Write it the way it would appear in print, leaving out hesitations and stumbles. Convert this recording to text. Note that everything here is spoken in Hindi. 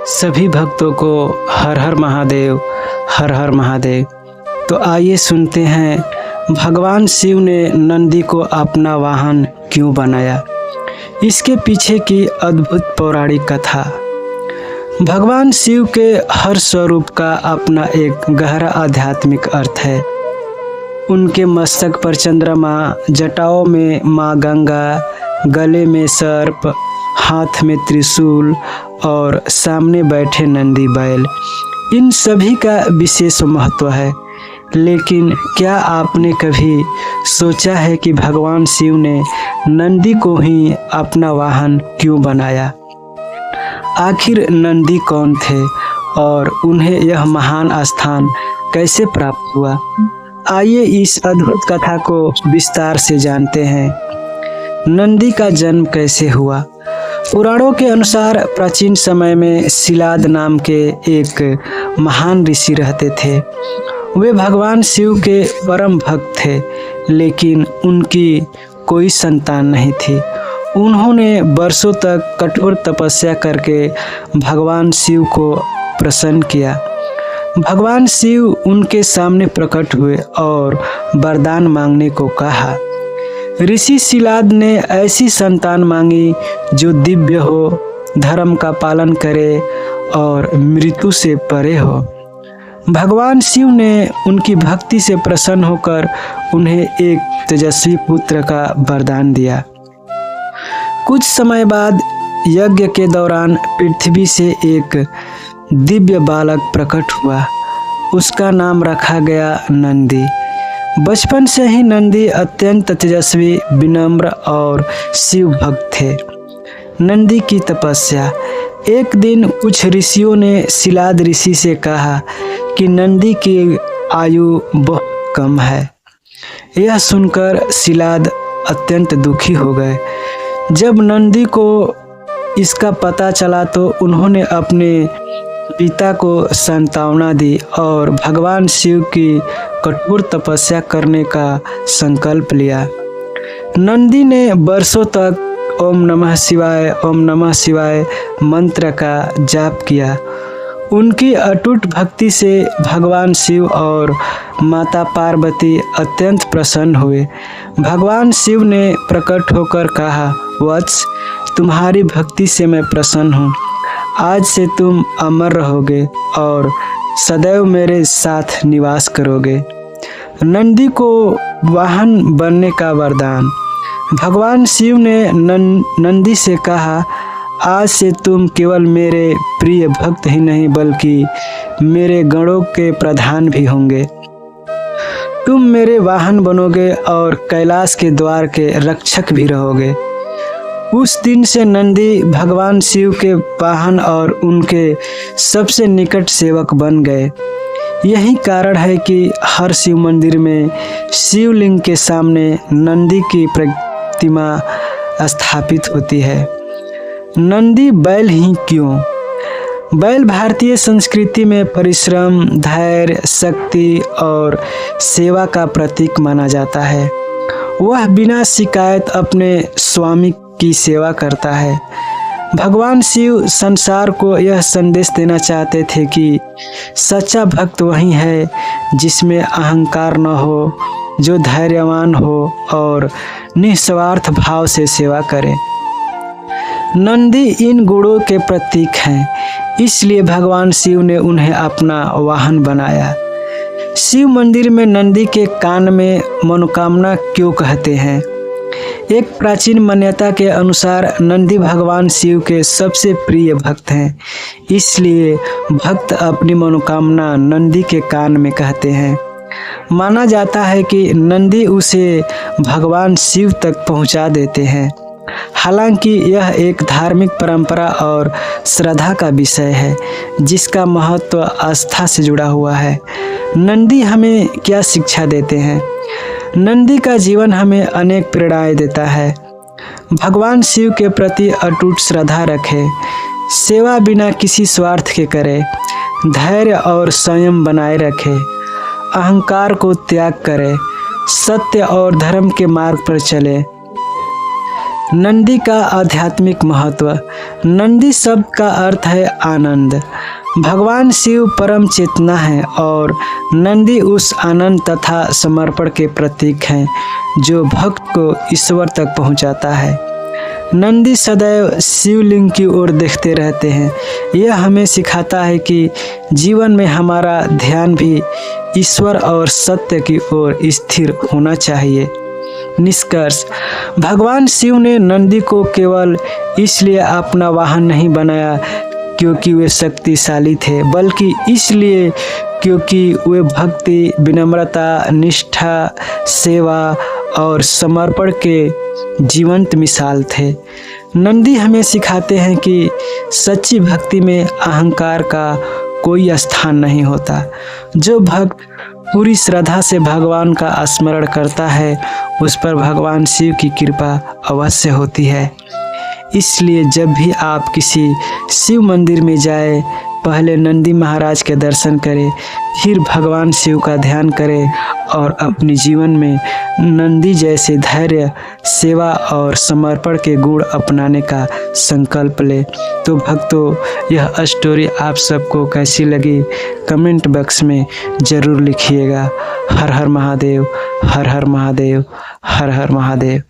सभी भक्तों को हर हर महादेव, हर हर महादेव। तो आइए सुनते हैं भगवान शिव ने नंदी को अपना वाहन क्यों बनाया, इसके पीछे की अद्भुत पौराणिक कथा। भगवान शिव के हर स्वरूप का अपना एक गहरा आध्यात्मिक अर्थ है। उनके मस्तक पर चंद्रमा, जटाओं में माँ गंगा, गले में सर्प, हाथ में त्रिशूल और सामने बैठे नंदी बैल, इन सभी का विशेष महत्व है। लेकिन क्या आपने कभी सोचा है कि भगवान शिव ने नंदी को ही अपना वाहन क्यों बनाया? आखिर नंदी कौन थे और उन्हें यह महान स्थान कैसे प्राप्त हुआ? आइए इस अद्भुत कथा को विस्तार से जानते हैं। नंदी का जन्म कैसे हुआ? पुराणों के अनुसार प्राचीन समय में शिलाद नाम के एक महान ऋषि रहते थे। वे भगवान शिव के परम भक्त थे, लेकिन उनकी कोई संतान नहीं थी। उन्होंने वर्षों तक कठोर तपस्या करके भगवान शिव को प्रसन्न किया। भगवान शिव उनके सामने प्रकट हुए और वरदान मांगने को कहा। ऋषि शिलाद ने ऐसी संतान मांगी जो दिव्य हो, धर्म का पालन करे और मृत्यु से परे हो। भगवान शिव ने उनकी भक्ति से प्रसन्न होकर उन्हें एक तेजस्वी पुत्र का वरदान दिया। कुछ समय बाद यज्ञ के दौरान पृथ्वी से एक दिव्य बालक प्रकट हुआ। उसका नाम रखा गया नंदी। बचपन से ही नंदी अत्यंत तेजस्वी, विनम्र और शिव भक्त थे। नंदी की तपस्या। एक दिन कुछ ऋषियों ने शिलाद ऋषि से कहा कि नंदी की आयु बहुत कम है। यह सुनकर शिलाद अत्यंत दुखी हो गए। जब नंदी को इसका पता चला तो उन्होंने अपने पिता को सांत्वना दी और भगवान शिव की कठोर तपस्या करने का संकल्प लिया। नंदी ने वर्षों तक ओम नमः शिवाय, ओम नमः शिवाय मंत्र का जाप किया। उनकी अटूट भक्ति से भगवान शिव और माता पार्वती अत्यंत प्रसन्न हुए। भगवान शिव ने प्रकट होकर कहा, वत्स, तुम्हारी भक्ति से मैं प्रसन्न हूँ। आज से तुम अमर रहोगे और सदैव मेरे साथ निवास करोगे। नंदी को वाहन बनने का वरदान। भगवान शिव ने नंदी से कहा, आज से तुम केवल मेरे प्रिय भक्त ही नहीं बल्कि मेरे गणों के प्रधान भी होंगे। तुम मेरे वाहन बनोगे और कैलाश के द्वार के रक्षक भी रहोगे। उस दिन से नंदी भगवान शिव के वाहन और उनके सबसे निकट सेवक बन गए। यही कारण है कि हर शिव मंदिर में शिवलिंग के सामने नंदी की प्रतिमा स्थापित होती है। नंदी बैल ही क्यों? बैल भारतीय संस्कृति में परिश्रम, धैर्य, शक्ति और सेवा का प्रतीक माना जाता है। वह बिना शिकायत अपने स्वामी की सेवा करता है। भगवान शिव संसार को यह संदेश देना चाहते थे कि सच्चा भक्त वही है जिसमें अहंकार न हो, जो धैर्यवान हो और निस्वार्थ भाव से सेवा करे। नंदी इन गुणों के प्रतीक हैं, इसलिए भगवान शिव ने उन्हें अपना वाहन बनाया। शिव मंदिर में नंदी के कान में मनोकामना क्यों कहते हैं? एक प्राचीन मान्यता के अनुसार नंदी भगवान शिव के सबसे प्रिय भक्त हैं, इसलिए भक्त अपनी मनोकामना नंदी के कान में कहते हैं। माना जाता है कि नंदी उसे भगवान शिव तक पहुंचा देते हैं। हालांकि यह एक धार्मिक परंपरा और श्रद्धा का विषय है, जिसका महत्व आस्था से जुड़ा हुआ है। नंदी हमें क्या शिक्षा देते हैं? नंदी का जीवन हमें अनेक प्रेरणाएं देता है। भगवान शिव के प्रति अटूट श्रद्धा रखें, सेवा बिना किसी स्वार्थ के करें, धैर्य और संयम बनाए रखें, अहंकार को त्याग करें, सत्य और धर्म के मार्ग पर चलें। नंदी का आध्यात्मिक महत्व। नंदी शब्द का अर्थ है आनंद। भगवान शिव परम चेतना है और नंदी उस आनंद तथा समर्पण के प्रतीक हैं जो भक्त को ईश्वर तक पहुंचाता है। नंदी सदैव शिवलिंग की ओर देखते रहते हैं। यह हमें सिखाता है कि जीवन में हमारा ध्यान भी ईश्वर और सत्य की ओर स्थिर होना चाहिए। निष्कर्ष, भगवान शिव ने नंदी को केवल इसलिए अपना वाहन नहीं बनाया क्योंकि वे शक्तिशाली थे, बल्कि इसलिए क्योंकि वे भक्ति, विनम्रता, निष्ठा, सेवा और समर्पण के जीवंत मिसाल थे। नंदी हमें सिखाते हैं कि सच्ची भक्ति में अहंकार का कोई स्थान नहीं होता। जो भक्त पूरी श्रद्धा से भगवान का स्मरण करता है उस पर भगवान शिव की कृपा अवश्य होती है। इसलिए जब भी आप किसी शिव मंदिर में जाए, पहले नंदी महाराज के दर्शन करें, फिर भगवान शिव का ध्यान करें और अपने जीवन में नंदी जैसे धैर्य, सेवा और समर्पण के गुण अपनाने का संकल्प ले। तो भक्तों, यह स्टोरी आप सबको कैसी लगी कमेंट बॉक्स में ज़रूर लिखिएगा। हर हर महादेव, हर हर महादेव, हर हर महादेव।